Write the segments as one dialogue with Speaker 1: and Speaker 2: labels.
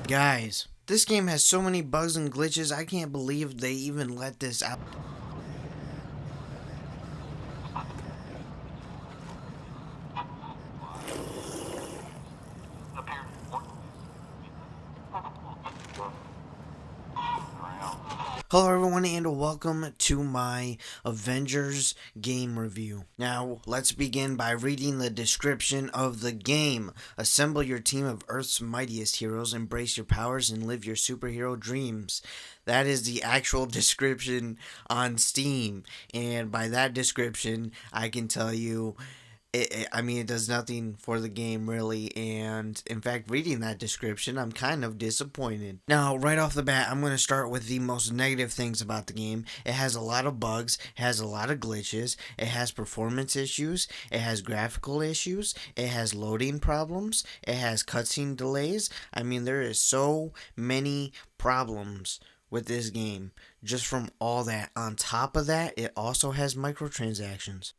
Speaker 1: Guys, this game has so many bugs and glitches, I can't believe they even let this out. Hello everyone and welcome to my Avengers game review. Now, let's begin by reading the description of the game. Assemble your team of Earth's mightiest heroes, embrace your powers, and live your superhero dreams. That is the actual description on Steam, and by that description, I can tell you it does nothing for the game really, and in fact, reading that description, I'm kind of disappointed. Now, right off the bat, I'm going to start with the most negative things about the game. It has a lot of bugs, it has a lot of glitches, it has performance issues, it has graphical issues, it has loading problems, it has cutscene delays. There is so many problems with this game just from all that. On top of that, it also has microtransactions.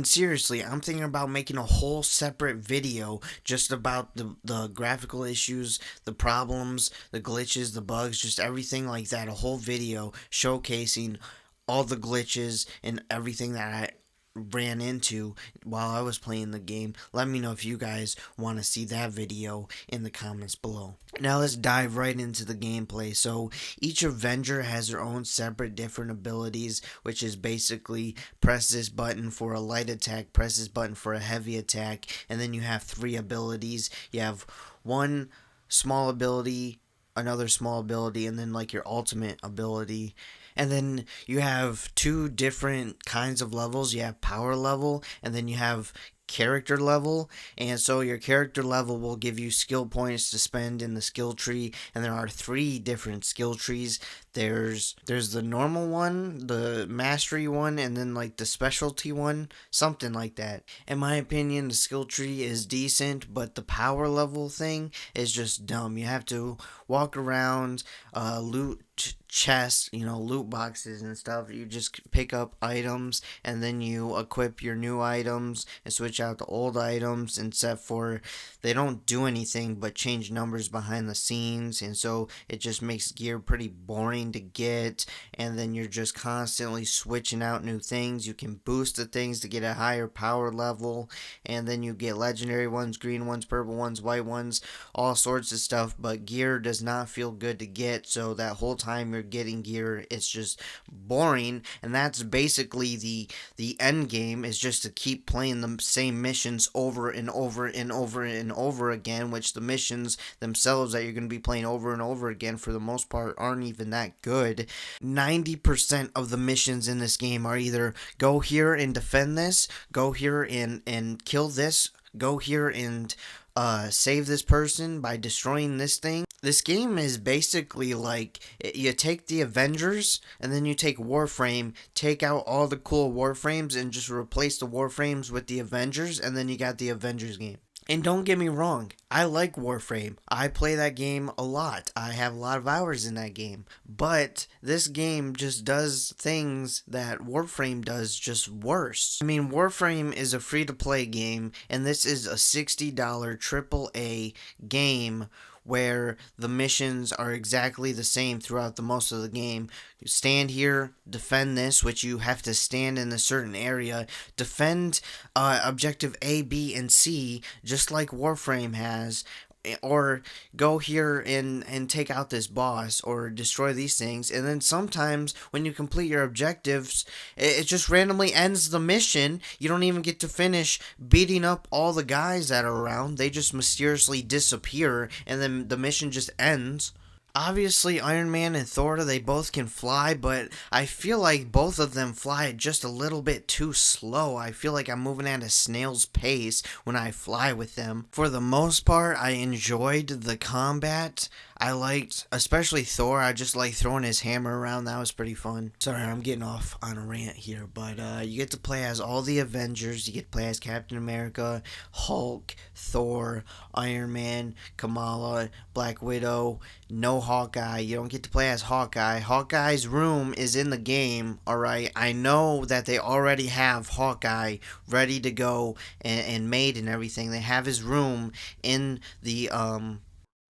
Speaker 1: Seriously, I'm thinking about making a whole separate video just about the graphical issues, the problems, the glitches, the bugs, just everything like that. A whole video showcasing all the glitches and everything that I ran into while I was playing the game. Let me know if you guys want to see that video in the comments below. Now let's dive right into the gameplay. So each Avenger has their own separate different abilities, which is basically press this button for a light attack, press this button for a heavy attack, and then you have three abilities. You have one small ability, another small ability, and then like your ultimate ability. And then you have two different kinds of levels. You have power level, and then you have character level. And so your character level will give you skill points to spend in the skill tree, and there are three different skill trees. There's the normal one, the mastery one, and then like the specialty one, something like that. In my opinion, the skill tree is decent, but the power level thing is just dumb. You have to walk around, loot chests, loot boxes and stuff. You just pick up items and then you equip your new items and switch out the old items, except for they don't do anything but change numbers behind the scenes, and so it just makes gear pretty boring to get, and then you're just constantly switching out new things. You can boost the things to get a higher power level, and then you get legendary ones, green ones, purple ones, white ones, all sorts of stuff, but gear does not feel good to get, so that whole time you're getting gear, it's just boring. And that's basically the end game, is just to keep playing the same missions over and over and over and over again, which the missions themselves that you're going to be playing over and over again for the most part aren't even that good. 90% of the missions in this game are either go here and defend this, go here and kill this, go here and save this person by destroying this thing. This game is basically like, you take the Avengers and then you take Warframe, take out all the cool Warframes and just replace the Warframes with the Avengers, and then you got the Avengers game. And don't get me wrong, I like Warframe. I play that game a lot. I have a lot of hours in that game. But this game just does things that Warframe does, just worse. Warframe is a free-to-play game, and this is a $60 AAA game where the missions are exactly the same throughout the most of the game. You stand here, defend this, which you have to stand in a certain area, defend objective A, B, and C, just like Warframe has, or go here and take out this boss or destroy these things. And then sometimes when you complete your objectives, it just randomly ends the mission. You don't even get to finish beating up all the guys that are around. They just mysteriously disappear and then the mission just ends. Obviously, Iron Man and Thor, they both can fly, but I feel like both of them fly just a little bit too slow. I feel like I'm moving at a snail's pace when I fly with them. For the most part, I enjoyed the combat. I liked, especially Thor, I just like throwing his hammer around. That was pretty fun. Sorry, I'm getting off on a rant here, but you get to play as all the Avengers. You get to play as Captain America, Hulk, Thor, Iron Man, Kamala, Black Widow. No Hawkeye. You don't get to play as Hawkeye. Hawkeye's room is in the game, alright? I know that they already have Hawkeye ready to go and made and everything. They have his room in the,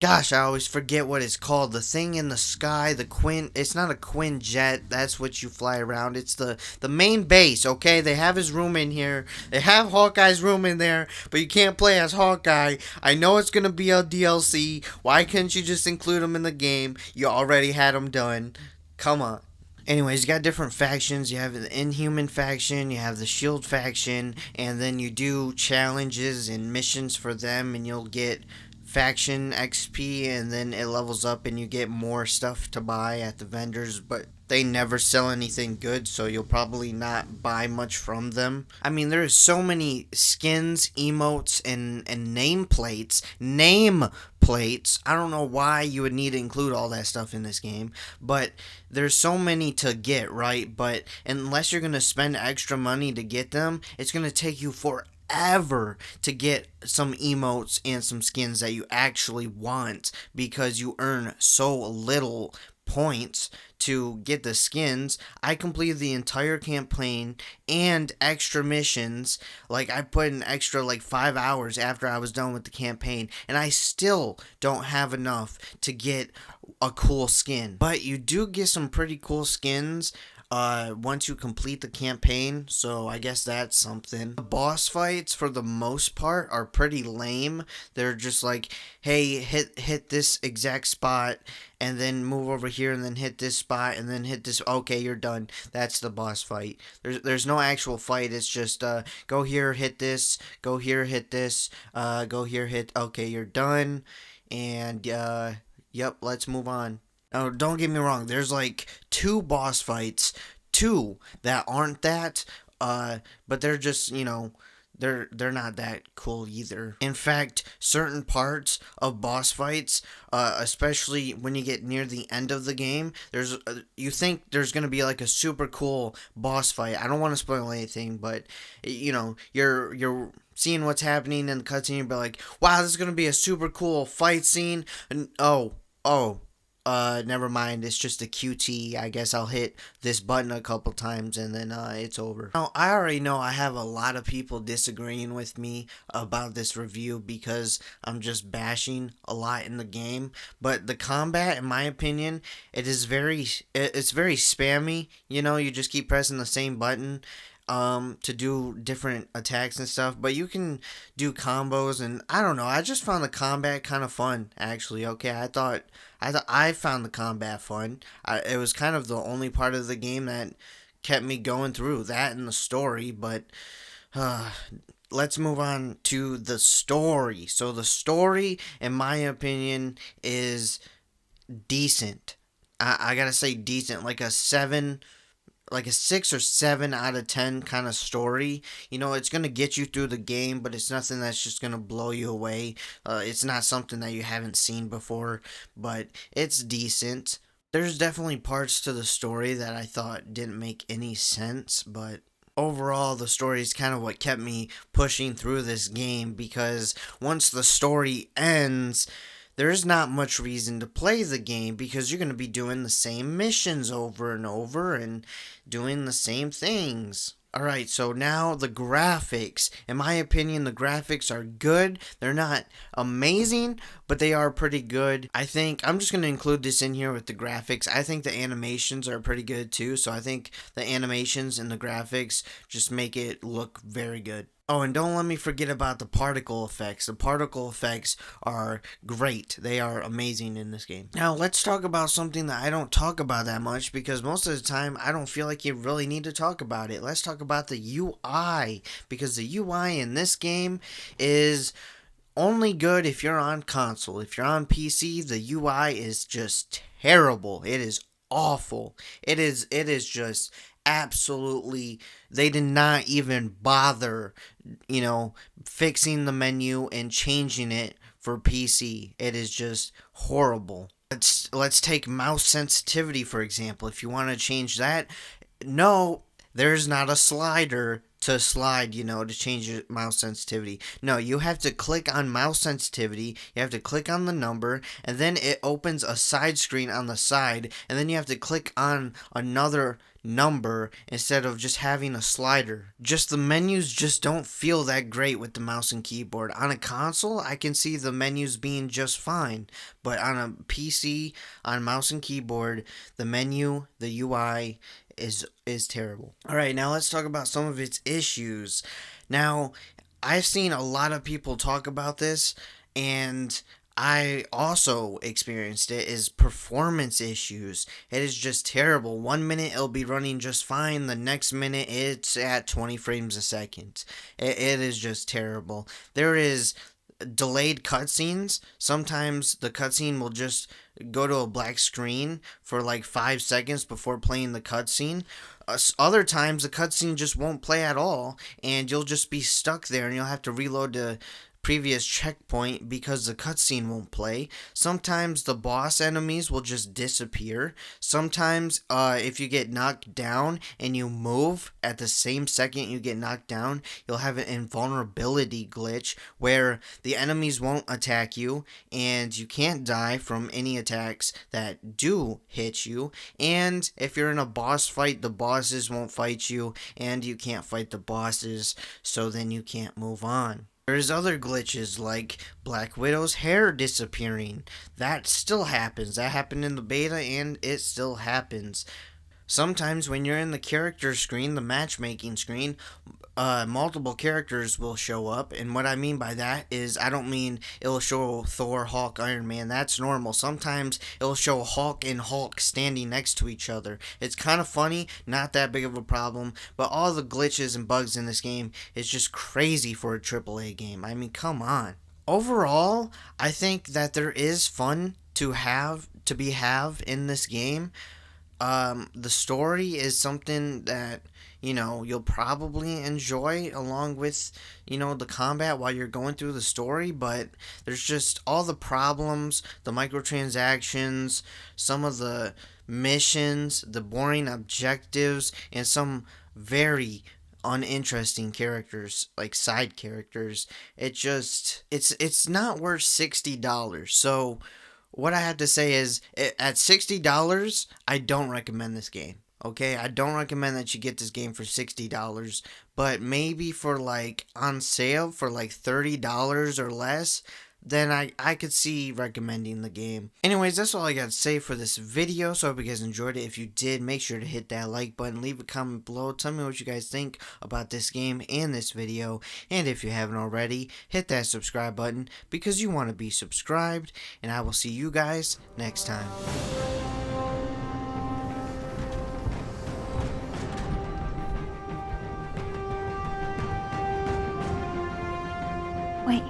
Speaker 1: Gosh, I always forget what it's called. The thing in the sky, the Quinn. It's not a Quinjet. That's what you fly around. It's the main base. Okay, they have his room in here. They have Hawkeye's room in there, but you can't play as Hawkeye. I know it's gonna be a DLC. Why couldn't you just include him in the game? You already had him done. Come on. Anyways, you got different factions. You have the Inhuman faction, you have the Shield faction, and then you do challenges and missions for them, and you'll get faction XP, and then it levels up and you get more stuff to buy at the vendors, but they never sell anything good, so you'll probably not buy much from them. I mean, there's so many skins, emotes, and nameplates. Nameplates. I don't know why you would need to include all that stuff in this game, but there's so many to get, right? But unless you're going to spend extra money to get them, it's going to take you forever to get some emotes and some skins that you actually want, because you earn so little points to get the skins. I completed the entire campaign and extra missions. Like, I put in extra like 5 hours after I was done with the campaign, and I still don't have enough to get a cool skin. But you do get some pretty cool skins once you complete the campaign, so I guess that's something. The boss fights, for the most part, are pretty lame. They're just like, hey, hit this exact spot, and then move over here, and then hit this spot, and then hit this. Okay, you're done. That's the boss fight. There's no actual fight. It's just go here, hit this. Go here, hit this. Go here, hit. Okay, you're done. And yep, let's move on. Oh, don't get me wrong. There's like 2 boss fights, 2 that aren't that, but they're just, they're not that cool either. In fact, certain parts of boss fights, especially when you get near the end of the game, you think there's gonna be like a super cool boss fight. I don't want to spoil anything, but you're seeing what's happening in the cutscene, you'll be like, wow, this is gonna be a super cool fight scene, and never mind, it's just a QT. I guess I'll hit this button a couple times and then it's over. Now, I already know I have a lot of people disagreeing with me about this review because I'm just bashing a lot in the game, but the combat, in my opinion, it's very spammy. You just keep pressing the same button to do different attacks and stuff, but you can do combos, and I don't know, I just found the combat kind of fun, actually. Okay, I found the combat fun. It was kind of the only part of the game that kept me going through, that and the story. But let's move on to the story. So the story, in my opinion, is decent. I gotta say decent, like a 6 or 7 out of 10 kind of story. It's going to get you through the game, but it's nothing that's just going to blow you away. It's not something that you haven't seen before, but it's decent. There's definitely parts to the story that I thought didn't make any sense, but overall, the story is kind of what kept me pushing through this game, because once the story ends, there's not much reason to play the game, because you're going to be doing the same missions over and over and doing the same things. Alright, so now the graphics. In my opinion, the graphics are good. They're not amazing, but they are pretty good. I think, I'm just going to include this in here with the graphics. I think the animations are pretty good too, so I think the animations and the graphics just make it look very good. Oh, and don't let me forget about the particle effects. The particle effects are great. They are amazing in this game. Now, let's talk about something that I don't talk about that much, because most of the time, I don't feel like you really need to talk about it. Let's talk about the UI, because the UI in this game is only good if you're on console. If you're on PC, the UI is just terrible. It is awful. It is just absolutely, they did not even bother, fixing the menu and changing it for PC. It is just horrible. Let's take mouse sensitivity for example. If you want to change that, no, there's not a slider to slide, to change your mouse sensitivity. No, you have to click on mouse sensitivity, you have to click on the number, and then it opens a side screen on the side, and then you have to click on another number instead of just having a slider. Just the menus just don't feel that great with the mouse and keyboard. On a console, I can see the menus being just fine, but on a PC, on mouse and keyboard, the menu, the UI is terrible. All right, now let's talk about some of its issues. Now, I've seen a lot of people talk about this, and I also experienced it, is performance issues. It is just terrible. 1 minute it'll be running just fine, the next minute it's at 20 frames a second. It is just terrible. There is delayed cutscenes. Sometimes the cutscene will just go to a black screen for like 5 seconds before playing the cutscene. Other times the cutscene just won't play at all, and you'll just be stuck there, and you'll have to reload to previous checkpoint because the cutscene won't play. Sometimes the boss enemies will just disappear. Sometimes if you get knocked down and you move at the same second you get knocked down, you'll have an invulnerability glitch where the enemies won't attack you and you can't die from any attacks that do hit you. And if you're in a boss fight, the bosses won't fight you and you can't fight the bosses, so then you can't move on. There's other glitches like Black Widow's hair disappearing. That still happens. That happened in the beta and it still happens. Sometimes when you're in the character screen, the matchmaking screen, multiple characters will show up, and what I mean by that is I don't mean it'll show Thor, Hulk, Iron Man. That's normal. Sometimes it'll show Hulk and Hulk standing next to each other. It's kind of funny, not that big of a problem, but all the glitches and bugs in this game is just crazy for a AAA game. I mean, come on. Overall, I think that there is fun to have in this game. The story is something that, you'll probably enjoy along with, the combat while you're going through the story, but there's just all the problems, the microtransactions, some of the missions, the boring objectives, and some very uninteresting characters, like side characters. It's not worth $60. So what I have to say is, at $60, I don't recommend this game. Okay, I don't recommend that you get this game for $60, but maybe for like on sale for like $30 or less, then I could see recommending the game. Anyways, that's all I got to say for this video, so I hope you guys enjoyed it. If you did, make sure to hit that like button, leave a comment below, tell me what you guys think about this game and this video, and if you haven't already, hit that subscribe button because you want to be subscribed, and I will see you guys next time.
Speaker 2: Wait,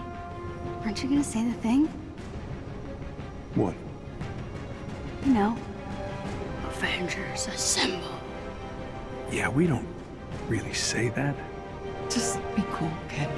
Speaker 2: aren't you gonna say the thing?
Speaker 3: What?
Speaker 2: You know, Avengers assemble.
Speaker 3: Yeah, we don't really say that.
Speaker 2: Just be cool, kid.